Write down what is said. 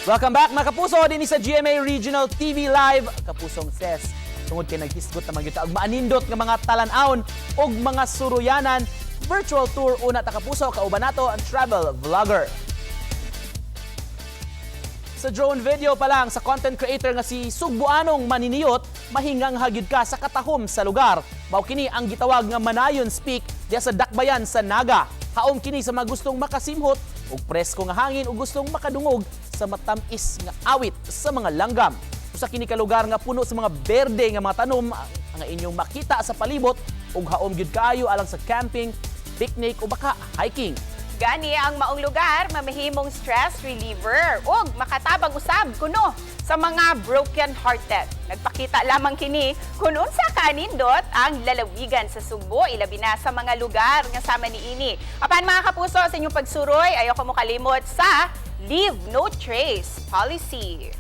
Welcome back mga kapuso din sa GMA Regional TV Live. Kapusong ses, tungod kay naghisgot na mga og maanindot nga mga talan-aon og mga suruyanan. Virtual tour una ta kapuso, kauban nato ang travel vlogger. Sa drone video pa lang sa content creator nga si Sugbuanong Maniniyot, mahingang hagyud ka sa katahom sa lugar. Mao kini ang gitawag nga Manayon Speak diya sa Dakbayan sa Naga. Haom kini sa mga gustong makasimhot og presko nga hangin ug gustong makadungog sa matamis nga awit sa mga langgam. Usa kini ka lugar nga puno sa mga berde nga mga tanom nga inyong makita sa palibot ug haom gyud kaayo alang sa camping, picnic o baka hiking. Gani ang maong lugar, mamahimong stress reliever ug makatabang usab kuno sa mga broken-hearted. Nagpakita lamang kini kung unsa kanindot ang lalawigan sa Sugbo, ilabi na sa mga lugar nga sama niini. Apan mga kapuso, sa inyong pagsuroy, ayaw ko mo kalimot sa Leave No Trace policy.